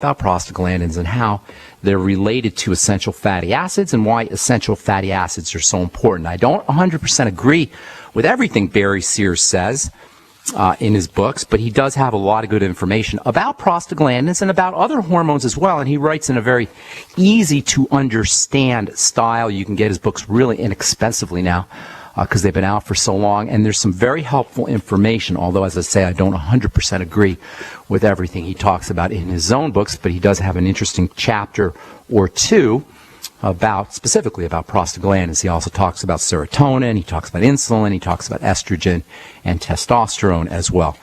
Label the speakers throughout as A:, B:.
A: about prostaglandins and how they're related to essential fatty acids and why essential fatty acids are so important. I don't 100% agree with everything Barry Sears says in his books, but he does have a lot of good information about prostaglandins and about other hormones as well, and he writes in a very easy to understand style. You can get his books really inexpensively now because they've been out for so long, and there's some very helpful information, although, as I say, I don't 100% agree with everything he talks about in his own books, but he does have an interesting chapter or two specifically about prostaglandins. He also talks about serotonin, he talks about insulin, he talks about estrogen and testosterone as well.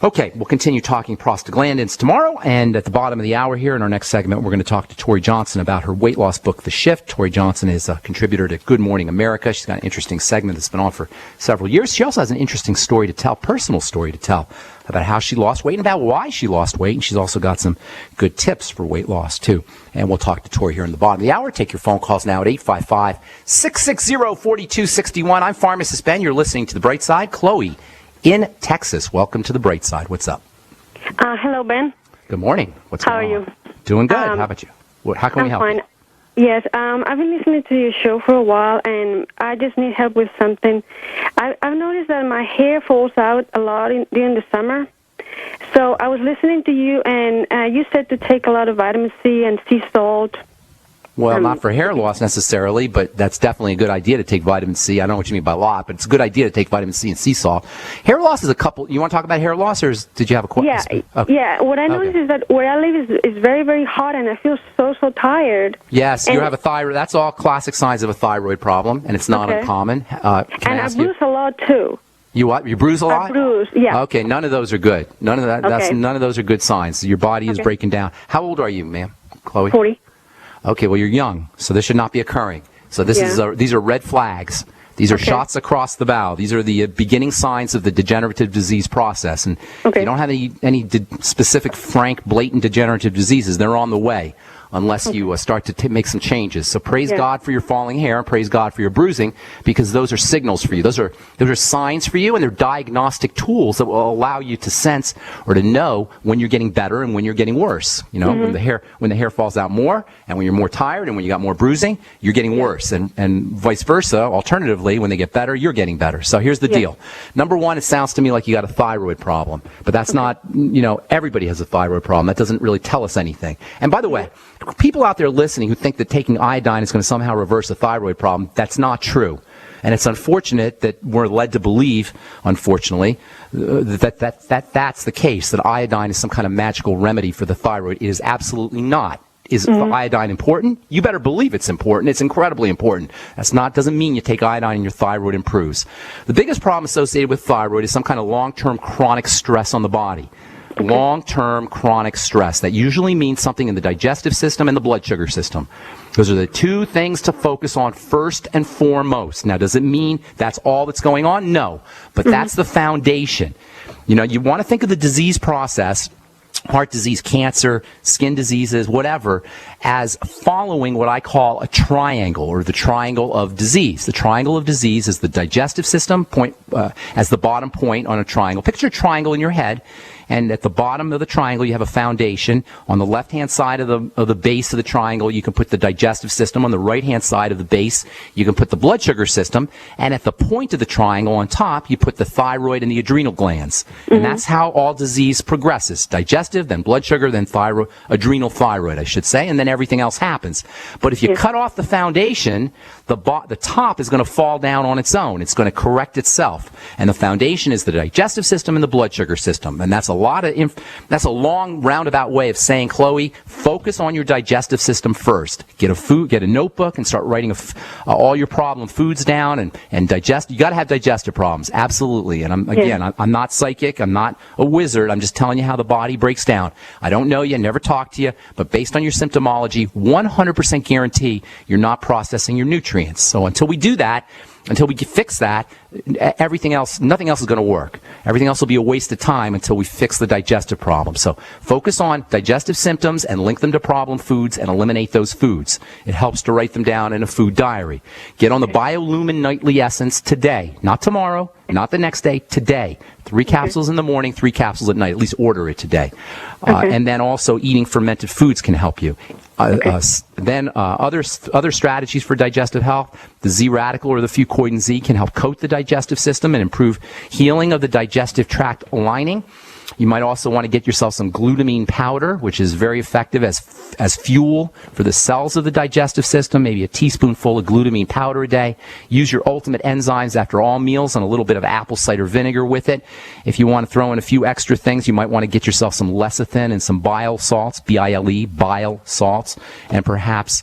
A: Okay, we'll continue talking prostaglandins tomorrow, and at the bottom of the hour here in our next segment, we're going to talk to Tori Johnson about her weight loss book, The Shift. Tori Johnson is a contributor to Good Morning America. She's got an interesting segment that's been on for several years. She also has an interesting story to tell, personal story to tell, about how she lost weight and about why she lost weight, and she's also got some good tips for weight loss, too. And we'll talk to Tori here in the bottom of the hour. Take your phone calls now at 855-660-4261. I'm Pharmacist Ben. You're listening to The Bright Side. Chloe in Texas. Welcome to The Bright Side. What's up?
B: Hello, Ben.
A: Good morning. What's going on?
B: How are you?
A: Doing good. How about you? How can we help you?
B: Yes, I've been listening to your show for a while, and I just need help with something. I've noticed that my hair falls out a lot during the summer. So I was listening to you, and you said to take a lot of vitamin C and sea salt.
A: Well, not for hair loss necessarily, but that's definitely a good idea to take vitamin C. I don't know what you mean by a lot, but it's a good idea to take vitamin C and sea salt. Hair loss is a couple. You want to talk about hair loss, or did you have a question?
B: Yeah, okay. Yeah. What I noticed is that where I live is very, very hot, and I feel so tired.
A: Yes, you have a thyroid. That's all classic signs of a thyroid problem, and it's not uncommon.
B: And I bruise a lot too.
A: You what? You bruise a lot?
B: I bruise, yeah.
A: Okay, none of those are good. None of that.
B: Okay.
A: None of those are good signs. Your body is breaking down. How old are you, ma'am? Chloe?
B: 40.
A: Okay, well, you're young, so this should not be occurring. So these are red flags. These are shots across the bow. These are the beginning signs of the degenerative disease process. And if you don't have any specific, frank, blatant degenerative diseases, they're on the way unless you start to make some changes. So praise God for your falling hair, and praise God for your bruising, because those are signals for you. Those are signs for you, and they're diagnostic tools that will allow you to sense or to know when you're getting better and when you're getting worse. You know, when the hair falls out more, and when you're more tired, and when you got more bruising, you're getting worse, and vice versa. Alternatively, when they get better, you're getting better. So here's the deal. Number one, it sounds to me like you got a thyroid problem, but that's not, everybody has a thyroid problem. That doesn't really tell us anything. And by the way, people out there listening who think that taking iodine is going to somehow reverse a thyroid problem, that's not true. And it's unfortunate that we're led to believe, unfortunately, that's the case, that iodine is some kind of magical remedy for the thyroid. It is absolutely not. Is iodine important? You better believe it's important. It's incredibly important. Doesn't mean you take iodine and your thyroid improves. The biggest problem associated with thyroid is some kind of long-term chronic stress on the body. Long-term chronic stress. That usually means something in the digestive system and the blood sugar system. Those are the two things to focus on first and foremost. Now, does it mean that's all that's going on? No. But that's the foundation. You want to think of the disease process, heart disease, cancer, skin diseases, whatever, as following what I call a triangle, or the triangle of disease. The triangle of disease is the digestive system as the bottom point on a triangle. Picture a triangle in your head, and at the bottom of the triangle you have a foundation. On the left-hand side of the base of the triangle, you can put the digestive system. On the right-hand side of the base, you can put the blood sugar system. And at the point of the triangle on top, you put the thyroid and the adrenal glands. And that's how all disease progresses. Digestive, then blood sugar, then thyroid, adrenal thyroid, I should say, and then everything else happens. But if you cut off the foundation, the top is going to fall down on its own. It's going to correct itself. And the foundation is the digestive system and the blood sugar system. And that's a long roundabout way of saying, Chloe, focus on your digestive system first. Get a notebook and start writing all your problem foods down and digest. You got to have digestive problems, absolutely. And I'm not psychic. I'm not a wizard. I'm just telling you how the body breaks down. I don't know you, never talked to you, but based on your symptomology, 100% guarantee you're not processing your nutrients. So until we do that, until we fix that, nothing else is going to work. Everything else will be a waste of time until we fix the digestive problem. So focus on digestive symptoms and link them to problem foods and eliminate those foods. It helps to write them down in a food diary. Get on the BioLumin Nightly Essence today, not tomorrow, not the next day, today. 3 capsules in the morning, 3 capsules at night. At least order it today. And then also eating fermented foods can help you. Then other strategies for digestive health, the Z-Radical or the Fucoid Z can help coat the digestive system and improve healing of the digestive tract lining. You might also want to get yourself some glutamine powder, which is very effective as fuel for the cells of the digestive system, maybe a teaspoonful of glutamine powder a day. Use your ultimate enzymes after all meals and a little bit of apple cider vinegar with it. If you want to throw in a few extra things, you might want to get yourself some lecithin and some bile salts, B-I-L-E, bile salts, and perhaps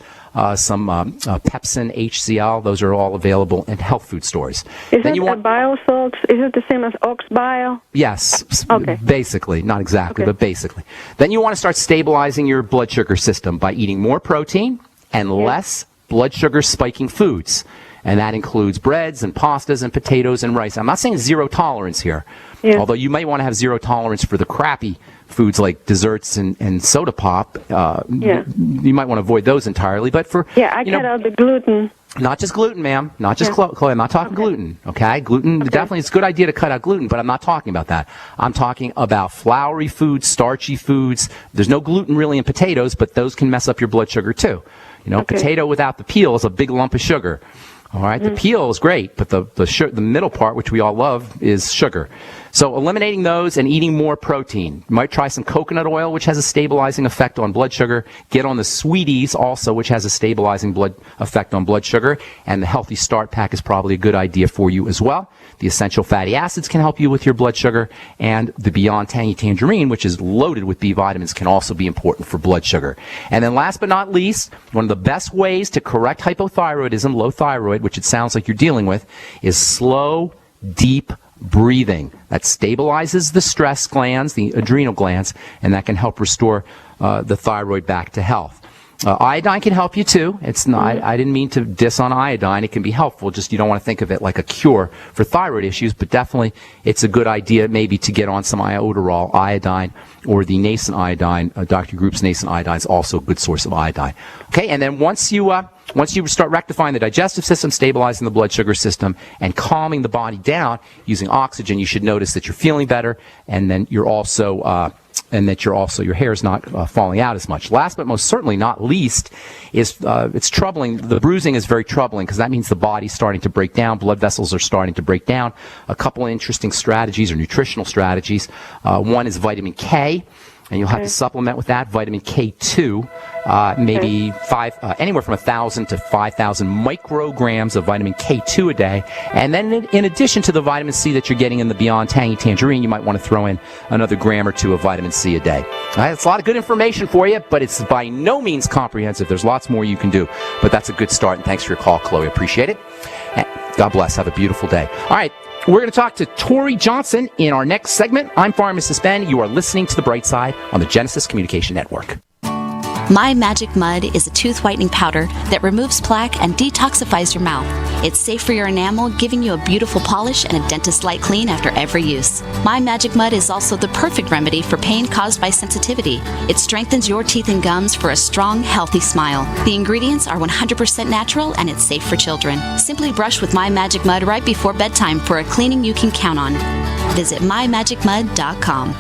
A: some Pepsin, HCl. Those are all available in health food stores.
B: Is it bile salts? Is it the same as ox bile?
A: Yes.
B: Okay.
A: Basically. Not exactly, but basically. Then you want to start stabilizing your blood sugar system by eating more protein and less blood sugar spiking foods. And that includes breads and pastas and potatoes and rice. I'm not saying zero tolerance here, although you might want to have zero tolerance for the crappy foods like desserts and soda pop. You might want to avoid those entirely. But for
B: I cut out the gluten.
A: Not just gluten, ma'am. Not just Chloe. I'm not talking gluten, okay? Gluten, definitely it's a good idea to cut out gluten, but I'm not talking about that. I'm talking about floury foods, starchy foods. There's no gluten really in potatoes, but those can mess up your blood sugar too. Potato without the peel is a big lump of sugar. All right, the peel is great, but the middle part, which we all love, is sugar. So eliminating those and eating more protein. You might try some coconut oil, which has a stabilizing effect on blood sugar. Get on the Sweeties also, which has a stabilizing effect on blood sugar. And the Healthy Start Pack is probably a good idea for you as well. The essential fatty acids can help you with your blood sugar. And the Beyond Tangy Tangerine, which is loaded with B vitamins, can also be important for blood sugar. And then last but not least, one of the best ways to correct hypothyroidism, low thyroid, which it sounds like you're dealing with, is slow, deep breathing. That stabilizes the stress glands, the adrenal glands, and that can help restore the thyroid back to health. Iodine can help you too. It's not. I didn't mean to diss on iodine. It can be helpful. Just you don't want to think of it like a cure for thyroid issues, but definitely it's a good idea maybe to get on some iodoral iodine or the nascent iodine. Dr. Group's nascent iodine is also a good source of iodine. Okay, and then once you start rectifying the digestive system, stabilizing the blood sugar system, and calming the body down using oxygen, you should notice that you're feeling better, and then you're also your hair is not falling out as much. Last but most certainly not least is it's troubling. The bruising is very troubling because that means the body's starting to break down. Blood vessels are starting to break down. A couple of interesting strategies or nutritional strategies. One is vitamin K. And you'll have to supplement with that vitamin K2, maybe anywhere from 1,000 to 5,000 micrograms of vitamin K2 a day. And then in addition to the vitamin C that you're getting in the Beyond Tangy Tangerine, you might want to throw in another gram or 2 of vitamin C a day. All right, it's a lot of good information for you, but it's by no means comprehensive. There's lots more you can do. But that's a good start, and thanks for your call, Chloe. Appreciate it. And God bless. Have a beautiful day. All right. We're going to talk to Tori Johnson in our next segment. I'm Pharmacist Ben. You are listening to The Bright Side on the Genesis Communication Network.
C: My Magic Mud is a tooth whitening powder that removes plaque and detoxifies your mouth. It's safe for your enamel, giving you a beautiful polish and a dentist-like clean after every use. My Magic Mud is also the perfect remedy for pain caused by sensitivity. It strengthens your teeth and gums for a strong, healthy smile. The ingredients are 100% natural and it's safe for children. Simply brush with My Magic Mud right before bedtime for a cleaning you can count on. Visit mymagicmud.com.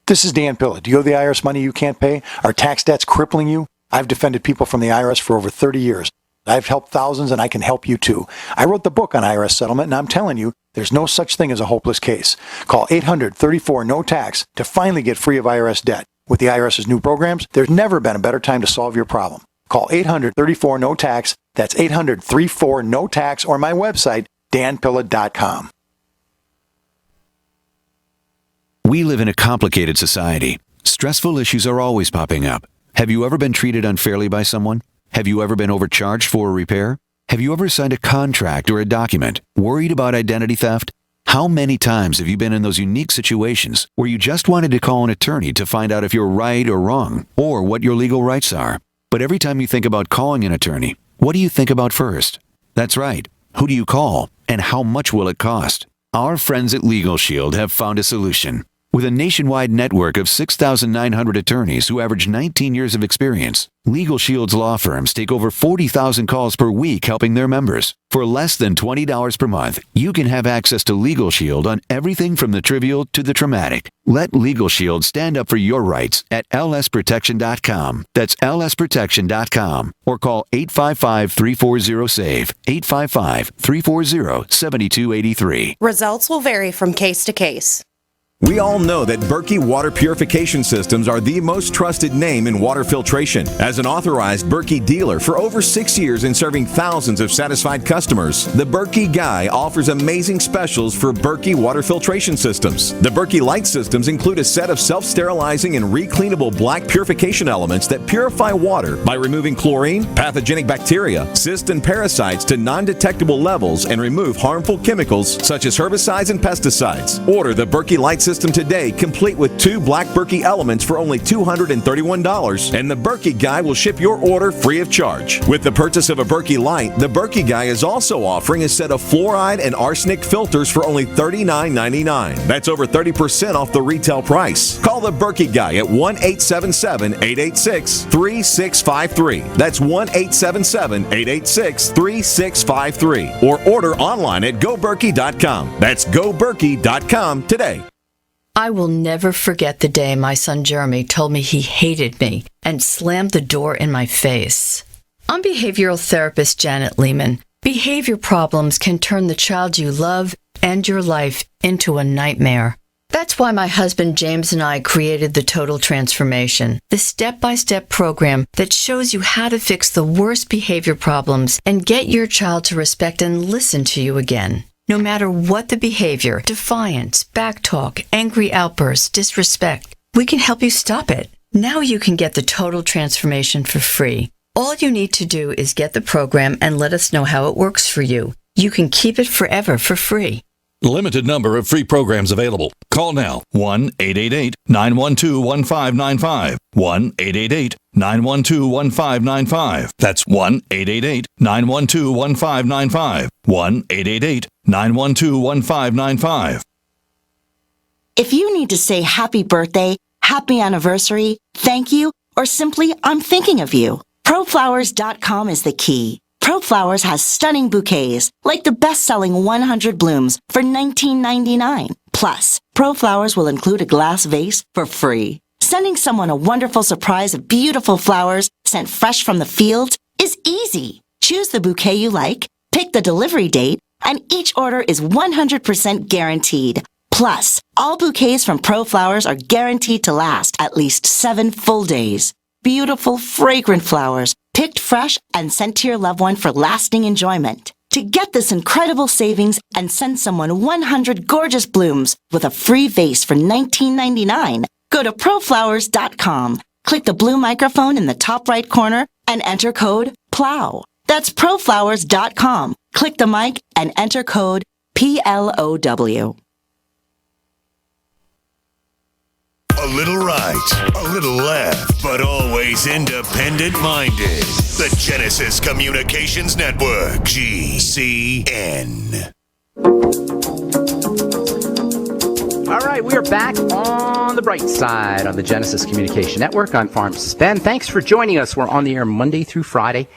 D: This is Dan Pilla. Do you owe the IRS money you can't pay? Are tax debts crippling you? I've defended people from the IRS for over 30 years. I've helped thousands, and I can help you too. I wrote the book on IRS settlement, and I'm telling you, there's no such thing as a hopeless case. Call 800-34-NO-TAX to finally get free of IRS debt. With the IRS's new programs, there's never been a better time to solve your problem. Call 800-34-NO-TAX. That's 800-34-NO-TAX, or my website, danpilla.com.
E: We live in a complicated society. Stressful issues are always popping up. Have you ever been treated unfairly by someone? Have you ever been overcharged for a repair? Have you ever signed a contract or a document worried about identity theft? How many times have you been in those unique situations where you just wanted to call an attorney to find out if you're right or wrong, or what your legal rights are? But every time you think about calling an attorney, what do you think about first? That's right. Who do you call? And how much will it cost? Our friends at Legal Shield have found a solution. With a nationwide network of 6,900 attorneys who average 19 years of experience, Legal Shield's law firms take over 40,000 calls per week helping their members. For less than $20 per month, you can have access to Legal Shield on everything from the trivial to the traumatic. Let Legal Shield stand up for your rights at lsprotection.com. That's lsprotection.com. Or call 855-340-SAVE, 855-340-7283.
F: Results will vary from case to case.
G: We all know that Berkey Water Purification Systems are the most trusted name in water filtration. As an authorized Berkey dealer for over 6 years and serving thousands of satisfied customers, the Berkey Guy offers amazing specials for Berkey water filtration systems. The Berkey Light systems include a set of self-sterilizing and recleanable black purification elements that purify water by removing chlorine, pathogenic bacteria, cysts, and parasites to non-detectable levels and remove harmful chemicals such as herbicides and pesticides. Order the Berkey Light system today, complete with 2 black Berkey elements for only $231, and the Berkey Guy will ship your order free of charge. With the purchase of a Berkey Light, the Berkey Guy is also offering a set of fluoride and arsenic filters for only $39.99. That's over 30% off the retail price. Call the Berkey Guy at 1-877-886-3653. That's 1-877-886-3653. Or order online at goberkey.com. That's goberkey.com today.
H: I will never forget the day my son Jeremy told me he hated me and slammed the door in my face. I'm behavioral therapist Janet Lehman. Behavior problems can turn the child you love and your life into a nightmare. That's why my husband James and I created the Total Transformation, the step-by-step program that shows you how to fix the worst behavior problems and get your child to respect and listen to you again. No matter what the behavior, defiance, backtalk, angry outbursts, disrespect, we can help you stop it. Now you can get the Total Transformation for free. All you need to do is get the program and let us know how it works for you. You can keep it forever for free.
I: Limited number of free programs available. Call now. 1-888-912-1595. 1-888-912-1595. That's 1-888-912-1595. 1-888-912-1595.
J: If you need to say happy birthday, happy anniversary, thank you, or simply I'm thinking of you, ProFlowers.com is the key. ProFlowers has stunning bouquets, like the best-selling 100 blooms for $19.99. Plus, ProFlowers will include a glass vase for free. Sending someone a wonderful surprise of beautiful flowers sent fresh from the fields is easy. Choose the bouquet you like, pick the delivery date, and each order is 100% guaranteed. Plus, all bouquets from ProFlowers are guaranteed to last at least 7 full days. Beautiful, fragrant flowers, picked fresh and sent to your loved one for lasting enjoyment. To get this incredible savings and send someone 100 gorgeous blooms with a free vase for $19.99, go to proflowers.com, click the blue microphone in the top right corner, and enter code PLOW. That's proflowers.com. Click the mic and enter code PLOW.
K: A little right, a little left, but always independent-minded. The Genesis Communications Network, GCN.
A: All right, we are back on the bright side on the Genesis Communication Network. I'm Pharmacist Ben. Thanks for joining us. We're on the air Monday through Friday,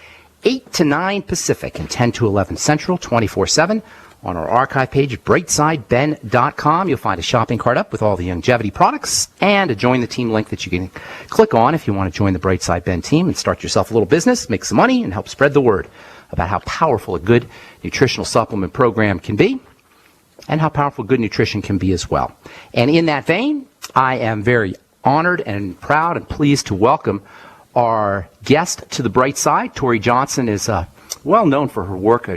A: 8 to 9 Pacific and 10 to 11 Central, 24/7. On our archive page at brightsideben.com, you'll find a shopping cart up with all the longevity products and a join the team link that you can click on if you want to join the Brightside Ben team and start yourself a little business, make some money, and help spread the word about how powerful a good nutritional supplement program can be and how powerful good nutrition can be as well. And in that vein, I am very honored and proud and pleased to welcome our guest to the Bright Side. Tori Johnson is well known for her work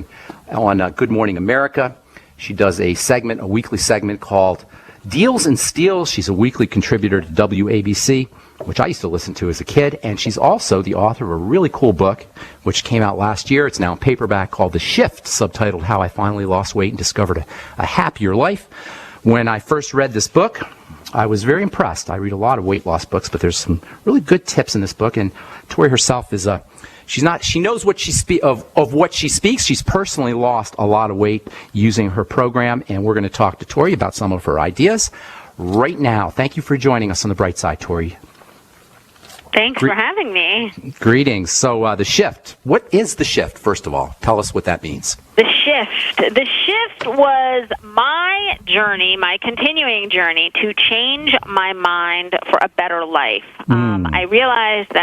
A: on Good Morning America. She does a weekly segment called Deals and Steals. She's a weekly contributor to WABC, which I used to listen to as a kid. And she's also the author of a really cool book, which came out last year. It's now in paperback, called The Shift, subtitled How I Finally Lost Weight and Discovered a Happier Life. When I first read this book, I was very impressed. I read a lot of weight loss books, but there's some really good tips in this book. And Tori herself is she knows what of what she speaks. She's personally lost a lot of weight using her program, and we're going to talk to Tori about some of her ideas right now. Thank you for joining us on The Bright Side, Tori.
L: Thanks for having me.
A: Greetings. So the shift. What is the shift, first of all? Tell us what that means.
L: The shift was my journey, my continuing journey to change my mind for a better life. I realized that